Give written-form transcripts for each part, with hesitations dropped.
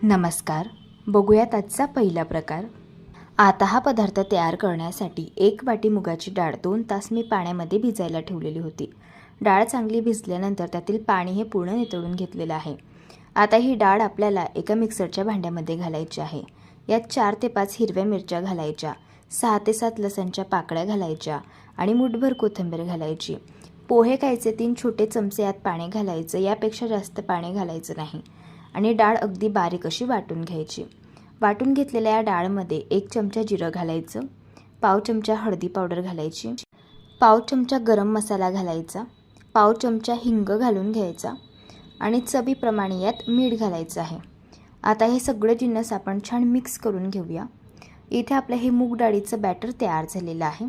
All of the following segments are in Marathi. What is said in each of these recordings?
नमस्कार. बघूयात आजचा पहिला प्रकार. आता हा पदार्थ तयार करण्यासाठी 1 वाटी मुगाची डाळ 2 तास मी पाण्यामध्ये भिजायला ठेवलेली होती. डाळ चांगली भिजल्यानंतर त्यातील पाणी हे पूर्ण नितळून घेतलेलं आहे. आता ही डाळ आपल्याला एका मिक्सरच्या भांड्यामध्ये घालायची आहे. यात 4 ते 5 हिरव्या मिरच्या घालायच्या, 6 ते 7 लसणच्या पाकळ्या घालायच्या आणि मुठभर कोथिंबीर घालायची. पोहे खायचे 3 छोटे चमचे यात पाणी घालायचं, यापेक्षा जास्त पाणी घालायचं नाही. आणि डाळ अगदी बारीक अशी वाटून घ्यायची. वाटून घेतलेल्या या डाळमध्ये 1 चमचा जिरं घालायचं, पाव चमचा हळदी पावडर घालायची, पाव चमचा गरम मसाला घालायचा, पाव चमचा हिंग घालून घ्यायचा आणि चवीप्रमाणे यात मीठ घालायचं आहे. आता हे सगळे जिन्नस आपण छान मिक्स करून घेऊया. इथे आपलं हे मूग डाळीचं बॅटर तयार झालेलं आहे.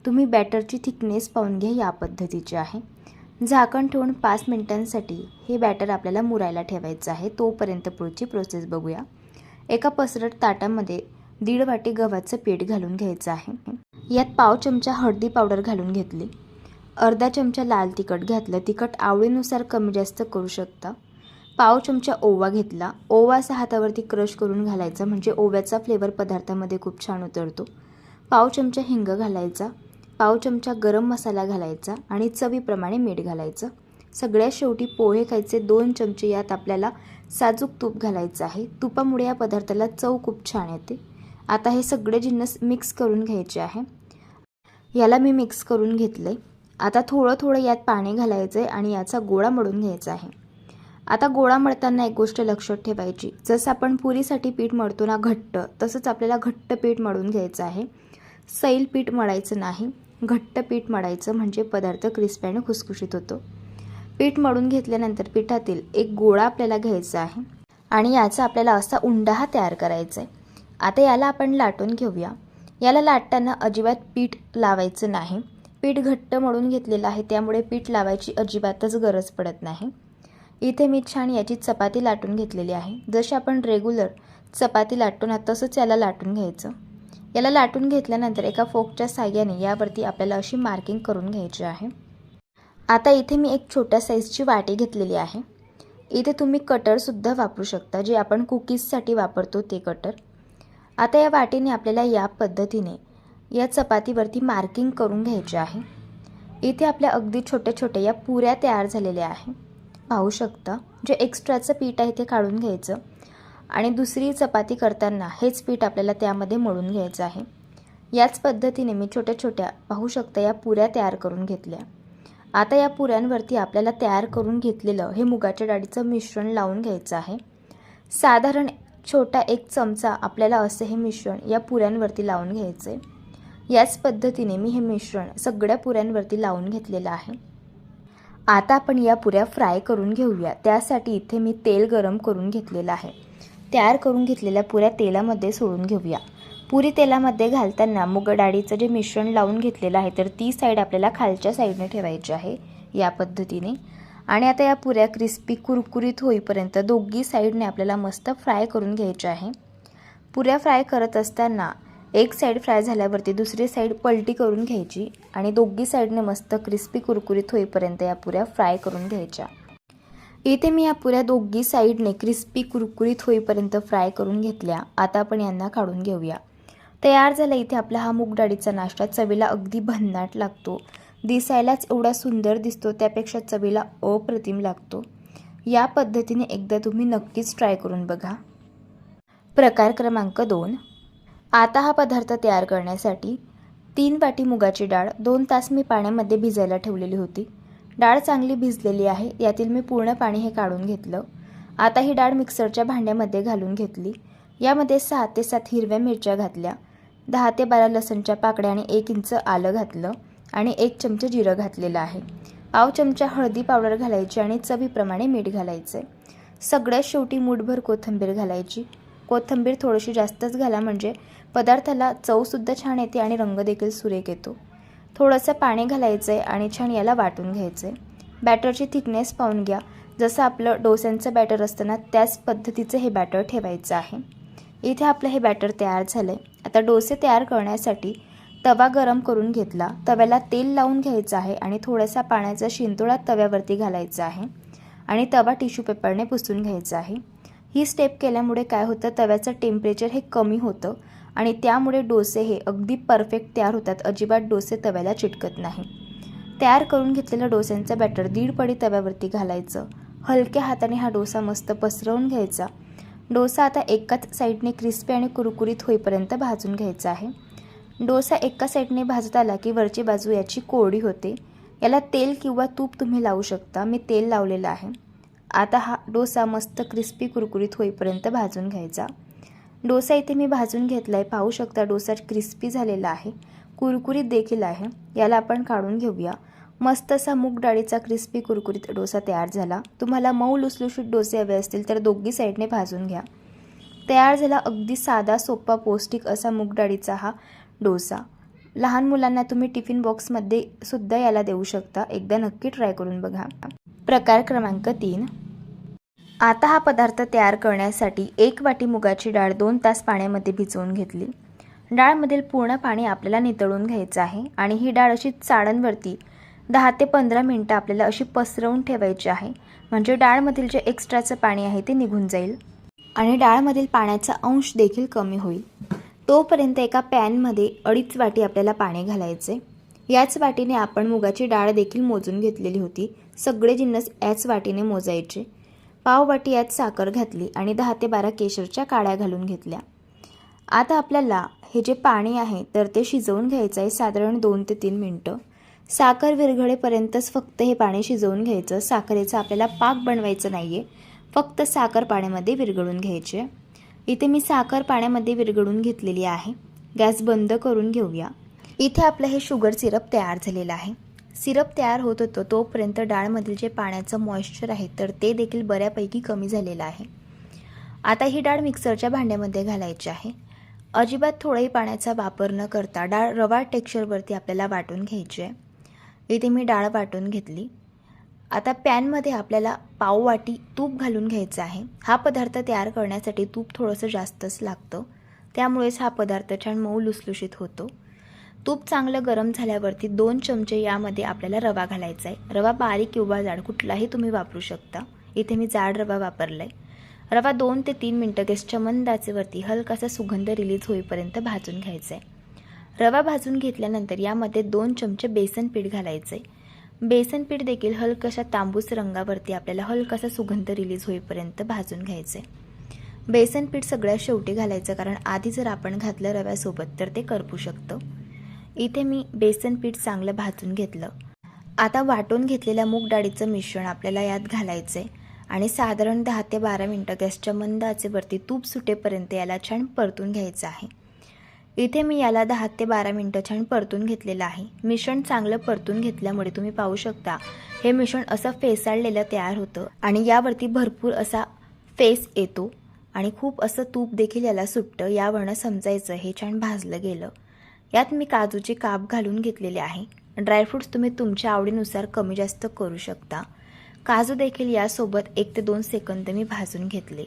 तुम्ही बॅटरची थिकनेस पाहून घ्या, या पद्धतीचे आहे. झाकण ठेवून 5 मिनिटांसाठी हे बॅटर आपल्याला मुरायला ठेवायचं आहे. तोपर्यंत पुढची प्रोसेस बघूया. एका पसरट ताटामध्ये 1.5 वाटी गव्हाचं पीठ घालून घ्यायचं आहे. यात पाव चमचा हळदी पावडर घालून घेतली, अर्धा चमचा लाल तिखट घातलं. तिखट आवडीनुसार कमी जास्त करू शकता. पाव चमचा ओवा घेतला. ओवा असा हातावरती क्रश करून घालायचा, म्हणजे ओव्याचा फ्लेवर पदार्थामध्ये खूप छान उतरतो. पाव चमचा हिंग घालायचा, पाव चमचा गरम मसाला घालायचा आणि चवीप्रमाणे मीठ घालायचं. सगळ्यात शेवटी पोहे खायचे 2 चमचे, यात आपल्याला साजूक तूप घालायचं आहे. तुपामुळे या पदार्थाला चव खूप छान येते. आता हे सगळे जिन्नस मिक्स करून घ्यायचे आहे. याला मी मिक्स करून घेतले. आता थोडं थोडं यात पाणी घालायचं आहे आणि याचा गोळा मळून घ्यायचा आहे. आता गोळा मळताना एक गोष्ट लक्षात ठेवायची, जसं आपण पुरीसाठी पीठ मळतो ना घट्ट, तसंच आपल्याला घट्ट पीठ मळून घ्यायचं आहे. सैल पीठ मळायचं नाही, घट्ट पीठ मळायचं, म्हणजे पदार्थ क्रिस्पी आणि खुसखुशीत होतो. पीठ मळून घेतल्यानंतर पिठातील एक गोळा आपल्याला घ्यायचा आहे आणि याचा आपल्याला असा उंडा हा तयार करायचा आहे. आता याला आपण लाटून घेऊया. याला लाटताना अजिबात पीठ लावायचं नाही. पीठ घट्ट मळून घेतलेलं आहे, त्यामुळे पीठ लावायची अजिबातच गरज पडत नाही. इथे मी छान याची चपाती लाटून घेतलेली आहे. जशी आपण रेग्युलर चपाती लाटतो ना, तसंच याला लाटून घ्यायचं. याला लाटून घेतल्यानंतर एका फोकच्या साहाय्याने यावरती आपल्याला अशी मार्किंग करून घ्यायची आहे. आता इथे मी एक छोट्या साईजची वाटी घेतलेली आहे. इथे तुम्ही कटरसुद्धा वापरू शकता, जे आपण कुकीजसाठी वापरतो ते कटर. आता या वाटीने आपल्याला या पद्धतीने या चपातीवरती मार्किंग करून घ्यायचे आहे. इथे आपल्या अगदी छोट्या छोट्या या पुऱ्या तयार झालेल्या आहे, पाहू शकता. जे एक्स्ट्राचं पीठ आहे ते काढून घ्यायचं आणि दुसरी चपाती करताना हेच पीठ आपल्याला त्यामध्ये मळून घ्यायचं आहे. याच पद्धतीने मी छोट्या छोट्या, पाहू शकता, या पुऱ्या तयार करून घेतल्या. आता या पुऱ्यांवरती आपल्याला तयार करून घेतलेलं हे मुगाच्या डाळीचं मिश्रण लावून घ्यायचं आहे. साधारण छोटा 1 चमचा आपल्याला असं हे मिश्रण या पुऱ्यांवरती लावून घ्यायचं आहे. याच पद्धतीने मी हे मिश्रण सगळ्या पुऱ्यांवरती लावून घेतलेलं आहे. आता आपण या पुऱ्या फ्राय करून घेऊया. त्यासाठी इथे मी तेल गरम करून घेतलेलं आहे. तयार करून घेतलेल्या पुऱ्या तेलामध्ये सोडून घेऊया. पुरी तेलामध्ये घालताना मूग डाळीचं जे मिश्रण लावून घेतलेलं आहे, तर ती साईड आपल्याला खालच्या साईडने ठेवायची आहे, या पद्धतीने. आणि आता या पुऱ्या क्रिस्पी कुरकुरीत होईपर्यंत दोघी साईडने आपल्याला मस्त फ्राय करून घ्यायच्या आहे. पुऱ्या फ्राय करत असताना एक साईड फ्राय झाल्यावरती दुसरी साईड पलटी करून घ्यायची आणि दोघी साईडने मस्त क्रिस्पी कुरकुरीत होईपर्यंत या पुऱ्या फ्राय करून घ्यायच्या. इथे मी या पुऱ्या दोघी साईडने क्रिस्पी कुरकुरीत होईपर्यंत फ्राय करून घेतल्या. आता आपण यांना काढून घेऊया. तयार झाला इथे आपला हा मूग डाळीचा नाश्ता. चवीला अगदी भन्नाट लागतो. दिसायलाच एवढा सुंदर दिसतो, त्यापेक्षा चवीला अप्रतिम लागतो. या पद्धतीने एकदा तुम्ही नक्कीच ट्राय करून बघा. प्रकार क्रमांक 2. आता हा पदार्थ तयार करण्यासाठी 3 वाटी मुगाची डाळ 2 तास मी पाण्यामध्ये भिजायला ठेवलेली होती. डाळ चांगली भिजलेली आहे. यातील मी पूर्ण पाणी हे काढून घेतलं. आता ही डाळ मिक्सरच्या भांड्यामध्ये घालून घेतली. यामध्ये 6 ते 7 हिरव्या मिरच्या घातल्या, 10 ते 12 लसणच्या पाकळ्या आणि 1 इंच आलं घातलं आणि 1 चमचा जिरं घातलेलं आहे. पाव चमचा हळदी पावडर घालायची आणि चवीप्रमाणे मीठ घालायचं आहे. सगळ्यात शेवटी मुठभर कोथिंबीर घालायची. कोथिंबीर थोडीशी जास्तच घाला, म्हणजे पदार्थाला चवसुद्धा छान येते आणि रंग देखील सुरेख येतो. थोडंसं पाणी घालायचं आहे आणि छान याला वाटून घ्यायचं आहे. बॅटरची थिकनेस पाहून घ्या. जसं आपलं डोस्यांचं बॅटर असतं ना, त्याच पद्धतीचं हे बॅटर ठेवायचं आहे. इथे आपलं हे बॅटर तयार झालं आहे. आता डोसे तयार करण्यासाठी तवा गरम करून घेतला. तव्याला तेल लावून घ्यायचं आहे आणि थोडासा पाण्याचा शिंतोडा तव्यावरती घालायचा आहे आणि तवा टिश्यू पेपरने पुसून घ्यायचा आहे. ही स्टेप केल्यामुळे काय होतं, तव्याचं टेम्परेचर हे कमी होतं आणि त्यामुळे डोसे हे अगदी परफेक्ट तयार होतात. अजिबात डोसे तव्याला चिटकत नाही. तयार करून घेतलेलं डोस्यांचं बॅटर 1.5 पडी तव्यावरती घालायचं. हलक्या हाताने हा डोसा मस्त पसरवून घ्यायचा. डोसा आता एकाच साईडने क्रिस्पी आणि कुरकुरीत होईपर्यंत भाजून घ्यायचा आहे. डोसा एका साईडने भाजत आला की वरची बाजू याची कोरडी होते. याला तेल किंवा तूप तुम्ही लावू शकता. मी तेल लावलेलं आहे. आता हा डोसा मस्त क्रिस्पी कुरकुरीत होईपर्यंत भाजून घ्यायचा. डोसा इथे मी भाजून घेतला आहे. पाहू शकता डोसा क्रिस्पी झालेला आहे, कुरकुरीत देखील आहे. याला आपण काढून घेऊया. मस्त असा मूग डाळीचा क्रिस्पी कुरकुरीत डोसा तयार झाला. तुम्हाला मऊ लुसलुशीत डोसे हवे असतील तर दोघी साईडने भाजून घ्या. तयार झाला अगदी साधा, सोपा, पौष्टिक असा मूग डाळीचा हा डोसा. लहान मुलांना तुम्ही टिफिन बॉक्समध्ये सुद्धा याला देऊ शकता. एकदा नक्की ट्राय करून बघा. प्रकार क्रमांक 3. आता हा पदार्थ तयार करण्यासाठी 1 वाटी मुगाची डाळ 2 तास पाण्यामध्ये भिजवून घेतली. डाळमधील पूर्ण पाणी आपल्याला नितळून घ्यायचं आहे आणि ही डाळ अशी चाळणवरती 10 ते 15 मिनिटं आपल्याला अशी पसरवून ठेवायची आहे. म्हणजे डाळमधील जे एक्स्ट्राचं पाणी आहे ते निघून जाईल आणि डाळमधील पाण्याचा अंश देखील कमी होईल. तोपर्यंत एका पॅनमध्ये 2.5 वाटी आपल्याला पाणी घालायचे. याच वाटीने आपण मुगाची डाळ देखील मोजून घेतलेली होती. सगळे जिन्नस याच वाटीने मोजायचे. पाव वाटी यात साखर घातली आणि 10 ते 12 केशरच्या काड्या घालून घेतल्या. आता आपल्याला हे जे पाणी आहे तर ते शिजवून घ्यायचं आहे साधारण 2 ते 3 मिनटं. साखर विरघळेपर्यंतच फक्त हे पाणी शिजवून घ्यायचं. साखरेचा आपल्याला पाक बनवायचं नाही आहे, फक्त साखर पाण्यामध्ये विरघळून घ्यायची आहे. इथे मी साखर पाण्यामध्ये विरघळून घेतलेली आहे. गॅस बंद करून घेऊया. इथे आपलं हे शुगर सिरप तयार झालेलं आहे. सिरप तयार होत होतं तोपर्यंत डाळमधील जे पाण्याचं मॉइश्चर आहे तर ते देखील बऱ्यापैकी कमी झालेलं आहे. आता ही डाळ मिक्सरच्या भांड्यामध्ये घालायची आहे. अजिबात थोडाही पाण्याचा वापर न करता डाळ रवा टेक्स्चरवरती आपल्याला वाटून घ्यायची आहे. इथे मी डाळ वाटून घेतली. आता पॅनमध्ये आपल्याला पाव वाटी तूप घालून घ्यायचं आहे. हा पदार्थ तयार करण्यासाठी तूप थोडंसं जास्तच लागतं, त्यामुळेच हा पदार्थ छान मऊ लुसलुशीत होतो. तूप चांगलं गरम झाल्यावरती 2 चमचे यामध्ये आपल्याला रवा घालायचा आहे. रवा बारीक किंवा जाड कुठलाही तुम्ही वापरू शकता. इथे मी जाड रवा वापरला आहे. रवा 2 ते 3 मिनटं गॅसच्या मंद आचेवरती हलकासा सुगंध रिलीज होईपर्यंत भाजून घ्यायचा आहे. रवा भाजून घेतल्यानंतर यामध्ये 2 चमचे बेसन पीठ घालायचं आहे. बेसन पीठ देखील हलकाशा तांबूस रंगावरती आपल्याला हलकासा सुगंध रिलीज होईपर्यंत भाजून घ्यायचं आहे. बेसन पीठ सगळ्यात शेवटी घालायचं, कारण आधी जर आपण घातलं रव्यासोबत तर ते करपू शकतं. इथे मी बेसन पीठ चांगलं भाजून घेतलं. आता वाटून घेतलेल्या मूग डाळीचं मिश्रण आपल्याला यात घालायचं आहे आणि साधारण 10 ते 12 मिनटं गॅसच्या मंद आचेवरती तूप सुटेपर्यंत याला छान परतून घ्यायचं आहे. इथे मी याला 10 ते 12 मिनटं छान परतून घेतलेलं आहे. मिश्रण चांगलं परतून घेतल्यामुळे तुम्ही पाहू शकता हे मिश्रण असं फेसाळलेलं तयार होतं आणि यावरती भरपूर असा फेस येतो आणि खूप असं तूप देखील याला सुटतं. यावरनं समजायचं हे छान भाजलं गेलं. यात मी काजूचे काप घालून घेतलेले आहे. ड्रायफ्रूट्स तुम्ही तुमच्या आवडीनुसार कमी जास्त करू शकता. काजू देखील यासोबत 1 ते 2 सेकंद मी भाजून घेतले.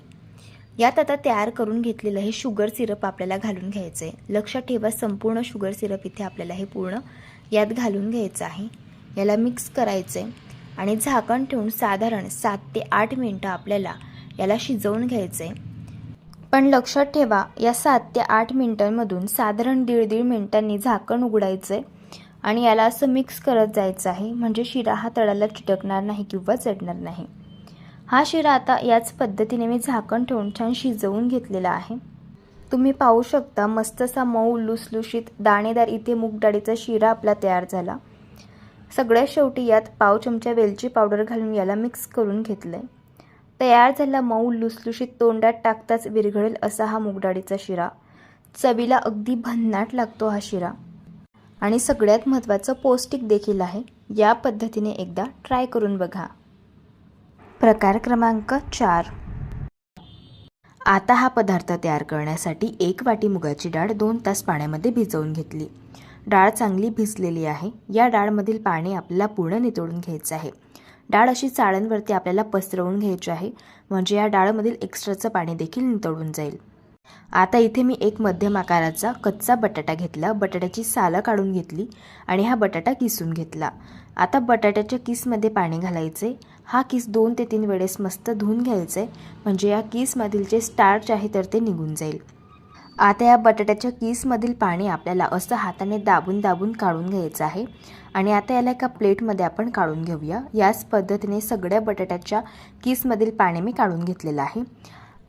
यात आता तयार करून घेतलेलं हे शुगर सिरप आपल्याला घालून घ्यायचं आहे. लक्षात ठेवा, संपूर्ण शुगर सिरप इथे आपल्याला हे पूर्ण यात घालून घ्यायचं आहे. याला मिक्स करायचं आहे आणि झाकण ठेवून साधारण 7 ते 8 मिनटं आपल्याला याला शिजवून घ्यायचं आहे. पण लक्षात ठेवा, या 7 ते 8 मिनटांमधून साधारण 1.5 मिनिटांनी झाकण उघडायचं आहे आणि याला असं मिक्स करत जायचं आहे, म्हणजे शिरा हा तळाला चिटकणार नाही किंवा चढणार नाही. हा शिरा आता याच पद्धतीने मी झाकण ठेवून छान शिजवून घेतलेला आहे. तुम्ही पाहू शकता मस्त असा मऊ लुसलुशीत दाणेदार इथे मूग डाळीचा शिरा आपला तयार झाला. सगळ्यात शेवटी यात पाव चमचा वेलची पावडर घालून याला मिक्स करून घेतलं आहे. तयार झाला मऊ लुसलुशीत तोंडात टाकताच विरघळेल असा हा मूग डाळीचा शिरा. चवीला अगदी भन्नाट लागतो हा शिरा आणि सगळ्यात महत्त्वाचं पौष्टिक देखील आहे. या पद्धतीने एकदा ट्राय करून बघा. प्रकार क्रमांक 4. आता हा पदार्थ तयार करण्यासाठी 1 वाटी मुगाची डाळ 2 तास पाण्यामध्ये भिजवून घेतली. डाळ चांगली भिजलेली आहे. या डाळमधील पाणी आपल्याला पूर्ण नितळून घ्यायचं आहे. डाळ अशी चाळणवरती आपल्याला पसरवून घ्यायची आहे, म्हणजे या डाळमधील एक्स्ट्राचं पाणी देखील नितळून जाईल. आता इथे मी एक मध्यम आकाराचा कच्चा बटाटा घेतला. बटाट्याची सालं काढून घेतली आणि हा बटाटा किसून घेतला. आता बटाट्याच्या किसमध्ये पाणी घालायचे. हा किस 2 ते 3 वेळेस मस्त धुवून घ्यायचा आहे, म्हणजे या किसमधील जे स्टार्च आहे तर ते निघून जाईल. आता या बटाट्याच्या किसमधील पाणी आपल्याला असं हाताने दाबून दाबून काढून घ्यायचं आहे. आणि आता याला एका प्लेटमध्ये आपण काढून घेऊया. याच पद्धतीने सगळ्या बटाट्याच्या किसमधील पाणी मी काढून घेतलेलं आहे.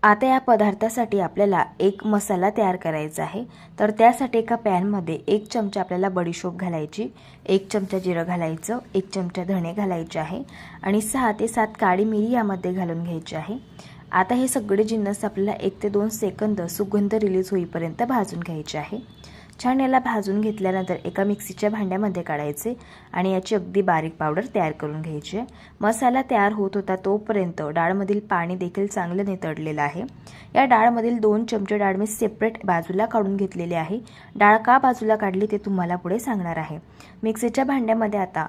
आता या पदार्थासाठी आपल्याला एक मसाला तयार करायचा आहे. तर त्यासाठी एका पॅनमध्ये 1 चमचा आपल्याला बडीशोप घालायची, 1 चमचा जिरं घालायचं, 1 चमचा धणे घालायचे आहे आणि 6 ते 7 काळी मिरी यामध्ये घालून घ्यायची आहे. आता हे सगळे जिन्नस आपल्याला 1 ते 2 सेकंद सुगंध रिलीज होईपर्यंत भाजून घ्यायचे आहे. छान याला भाजून घेतल्यानंतर एका मिक्सीच्या भांड्यामध्ये काढायचे आणि याची अगदी बारीक पावडर तयार करून घ्यायची आहे. मसाला तयार होत होता तोपर्यंत डाळमधील पाणी देखील चांगलं नितळलेलं आहे. या डाळमधील 2 चमचे डाळ मी सेपरेट बाजूला काढून घेतलेली आहे. डाळ का बाजूला काढली ते तुम्हाला पुढे सांगणार आहे. मिक्सीच्या भांड्यामध्ये आता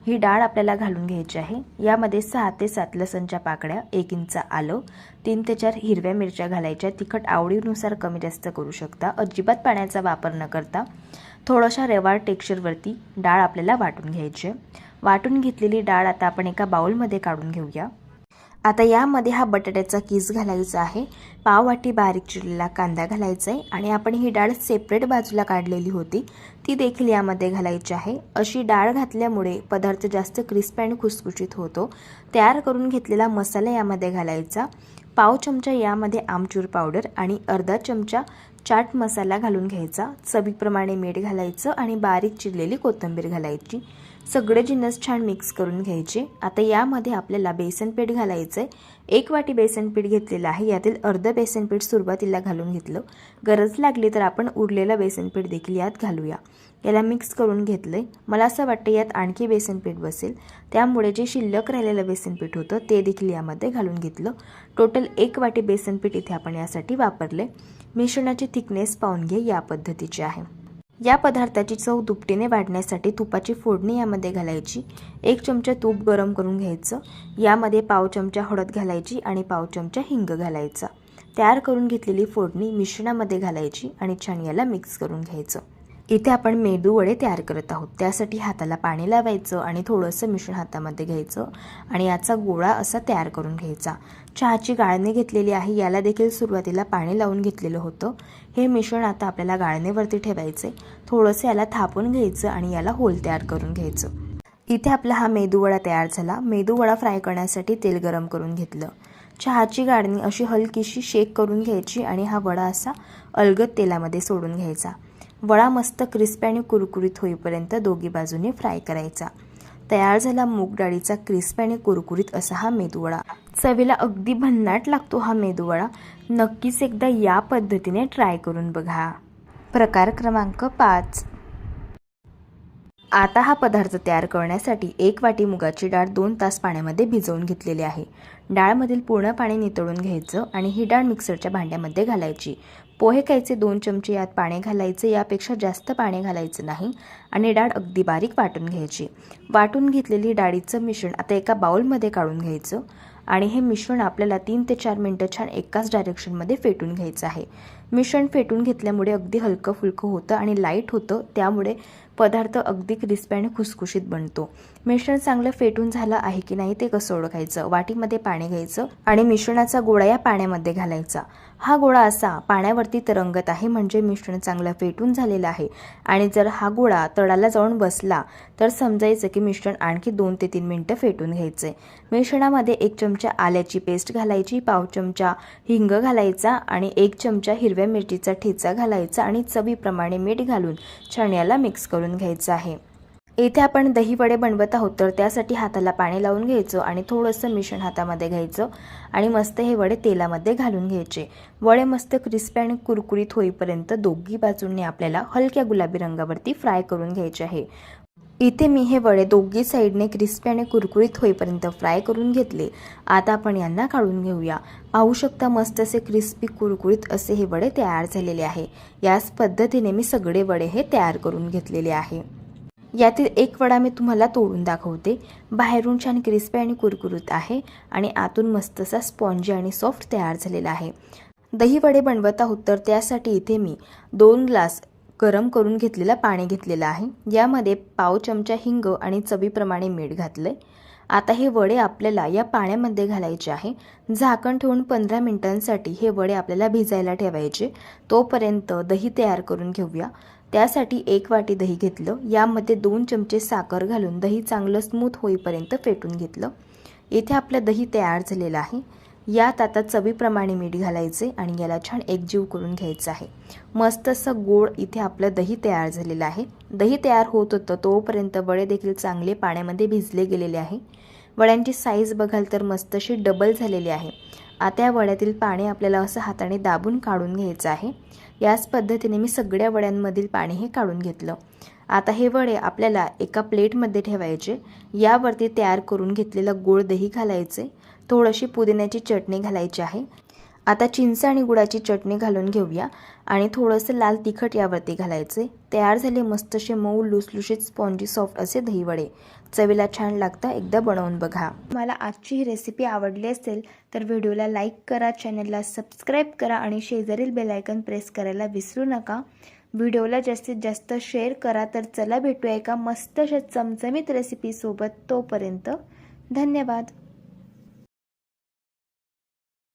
ही डाळ आपल्याला घालून घ्यायची आहे. यामध्ये 6 ते 7 लसणच्या पाकळ्या, 1 इंच आलं, 3 ते 4 हिरव्या मिरच्या घालायच्या. तिखट आवडीनुसार कमी जास्त करू शकता. अजिबात पाण्याचा वापर न करता थोड्याशा रवाळ टेक्स्चरवरती डाळ आपल्याला वाटून घ्यायची. वाटून घेतलेली डाळ आता आपण एका बाउलमध्ये काढून घेऊया. आता यामध्ये हा बटाट्याचा किस घालायचा आहे, पाव वाटी बारीक चिरलेला कांदा घालायचा आहे आणि आपण ही डाळ सेपरेट बाजूला काढलेली होती ती देखील यामध्ये घालायची आहे. अशी डाळ घातल्यामुळे पदार्थ जास्त क्रिस्पी आणि खुसखुशीत होतो. तयार करून घेतलेला मसाला यामध्ये घालायचा. पाव चमचा यामध्ये आमचूर पावडर आणि अर्धा चमचा चाट मसाला घालून घ्यायचा. चवीप्रमाणे मीठ घालायचं आणि बारीक चिरलेली कोथिंबीर घालायची. सगळे जिन्नस छान मिक्स करून घ्यायचे. आता यामध्ये आपल्याला बेसन पीठ घालायचं आहे. 1 वाटी बेसन पीठ घेतलेलं आहे. यातील अर्ध बेसन पीठ सुरुवातीला घालून घेतलं. गरज लागली तर आपण उरलेलं बेसन पीठ देखील यात घालूया. याला मिक्स करून घेतलंय. मला असं वाटतं यात आणखी बेसन पीठ बसेल, त्यामुळे जे शिल्लक राहिलेलं बेसन पीठ होतं ते देखील यामध्ये घालून घेतलं. टोटल 1 वाटी बेसन पीठ इथे आपण यासाठी वापरले. मिश्रणाची थिकनेस पाहून घे, या पद्धतीची आहे. या पदार्थाची चव दुपटीने वाढण्यासाठी तुपाची फोडणी यामध्ये घालायची. 1 चमचा तूप गरम करून घ्यायचं. यामध्ये पाव चमचा हळद घालायची आणि पाव चमचा हिंग घालायचा. तयार करून घेतलेली फोडणी मिश्रणामध्ये घालायची आणि छान याला मिक्स करून घ्यायचं. इथे आपण मेदू वडे तयार करत आहोत. त्यासाठी हाताला पाणी लावायचं आणि थोडंसं मिश्रण हातामध्ये घ्यायचं आणि याचा गोळा असा तयार करून घ्यायचा. चहाची गाळणी घेतलेली आहे. याला देखील सुरुवातीला पाणी लावून घेतलेलं होतं. हे मिश्रण आता आपल्याला गाळणीवरती ठेवायचे. थोडंसं याला थापून घ्यायचं आणि याला होल तयार करून घ्यायचं. इथे आपला हा मेदूवडा तयार झाला. मेदूवडा फ्राय करण्यासाठी तेल गरम करून घेतलं. चहाची गाळणी अशी हलकीशी शेक करून घ्यायची आणि हा वडा असा अलगद तेलामध्ये सोडून घ्यायचा. वडा मस्त क्रिस्पी आणि कुरकुरीत होईपर्यंत दोघी बाजूने फ्राय करायचा. तयार झाला मूग डाळीचा क्रिस्पी आणि कुरकुरीत असा हा मेदूवडा. चवीला अगदी भन्नाट लागतो हा मेदूवडा. नक्कीच एकदा या पद्धतीने ट्राय करून बघा. प्रकार क्रमांक 5. आता हा पदार्थ तयार करण्यासाठी 1 वाटी मुगाची डाळ 2 तास पाण्यामध्ये भिजवून घेतलेली आहे. डाळमधील पूर्ण पाणी नितळून घ्यायचं आणि ही डाळ मिक्सरच्या भांड्यामध्ये घालायची. पोहे खायचे 2 चमचे यात पाणी घालायचं. यापेक्षा जास्त पाणी घालायचं नाही आणि डाळ अगदी बारीक वाटून घ्यायची. वाटून घेतलेली डाळीचं मिश्रण आता एका बाउलमध्ये काढून घ्यायचं आणि हे मिश्रण आपल्याला 3 ते 4 मिनिटं छान एकाच डायरेक्शनमध्ये फेटून घ्यायचं आहे. मिश्रण फेटून घेतल्यामुळे अगदी हलकं फुलकं होतं आणि लाईट होतं, त्यामुळे पदार्थ अगदी क्रिस्पी आणि खुसखुशीत बनतो. मिश्रण चांगलं फेटून झालं आहे की नाही ते कसं ओळखायचं? वाटीमध्ये पाणी घ्यायचं आणि मिश्रणाचा गोळा या पाण्यामध्ये घालायचा. हा गोळा असा पाण्यावरती तरंगत आहे म्हणजे मिश्रण चांगलं फेटून झालेलं आहे. आणि जर हा गोळा तळाला जाऊन बसला तर समजायचं की मिश्रण आणखी 2 ते 3 मिनिटं फेटून घ्यायचं. मिश्रणामध्ये 1 चमचा आल्याची पेस्ट घालायची, पाव चमचा हिंग घालायचा आणि 1 चमचा हिरव्या मिरचीचा ठेचा घालायचा आणि चवीप्रमाणे मीठ घालून छान याला मिक्स करून घ्यायचं आहे. इथे आपण दही वडे बनवत आहोत, तर त्यासाठी हाताला पाणी लावून घ्यायचं आणि थोडंसं मिश्रण हातामध्ये घ्यायचं आणि मस्त हे वडे तेलामध्ये घालून घ्यायचे. वडे मस्त क्रिस्पी आणि कुरकुरीत होईपर्यंत दोघी बाजूंनी आपल्याला हलक्या गुलाबी रंगावरती फ्राय करून घ्यायचे आहे. इथे मी हे वडे दोघी साईडने क्रिस्पी आणि कुरकुरीत होईपर्यंत फ्राय करून घेतले. आता आपण यांना काढून घेऊया. पाहू शकता मस्त असे क्रिस्पी कुरकुरीत असे हे वडे तयार झालेले आहे. याच पद्धतीने मी सगळे वडे हे तयार करून घेतलेले आहे. यातील एक वडा मी तुम्हाला तोडून दाखवते. बाहेरून छान क्रिस्पी आणि कुरकुरीत आहे आणि आतून मस्त असा स्पॉन्जी आणि सॉफ्ट तयार झालेला आहे. दही वडे बनवत आहोत, तर त्यासाठी इथे मी 2 ग्लास गरम करून घेतलेलं पाणी घेतलेलं आहे. यामध्ये पाव चमचा हिंग आणि चवीप्रमाणे मीठ घातलंय आता हे वडे आपल्याला या पाण्यामध्ये घालायचे आहे. झाकण ठेवून 15 मिनिटांसाठी हे वडे आपल्याला भिजायला ठेवायचे. तोपर्यंत दही तयार करून घेऊया. त्यासाठी 1 वाटी दही घेतलं. यामध्ये 2 चमचे साखर घालून दही चांगलं स्मूथ होईपर्यंत फेटून घेतलं. इथे आपलं दही तयार झालेलं आहे. यात आता चवीप्रमाणे मीठ घालायचे आणि याला छान एकजीव करून घ्यायचं आहे. मस्त असं गोड इथे आपलं दही तयार झालेलं आहे. दही तयार होत होतं तोपर्यंत वडे देखील चांगले पाण्यामध्ये भिजले गेलेले आहे. वड्यांची साईज बघाल तर मस्त अशी डबल झालेली आहे. आता या वड्यातील पाणी आपल्याला असं हाताने दाबून काढून घ्यायचं आहे. याच पद्धतीने मी सगळ्या वड्यांमधील पाणी हे काढून घेतलं. आता हे वडे आपल्याला एका प्लेटमध्ये ठेवायचे. यावरती तयार करून घेतलेलं गोड दही घालायचे. थोडीशी पुदिन्याची चटणी घालायची आहे. आता चिंच आणि गुळाची चटणी घालून घेऊया आणि थोडंसं लाल तिखट यावरती घालायचे. तयार झाले मस्त असे मऊ लुसलुशीत स्पॉन्जी सॉफ्ट असे दहीवडे. चवीला छान लागतं, एकदा बनवून बघा. मला आजची ही रेसिपी आवडली असेल तर व्हिडिओला लाईक करा, चॅनलला सबस्क्राईब करा आणि शेजारील बेल आयकॉन प्रेस करायला विसरू नका. व्हिडिओला जास्तीत जास्त शेअर करा. तर चला भेटूया एका मस्त अशा चमचमीत रेसिपीसोबत. तोपर्यंत धन्यवाद.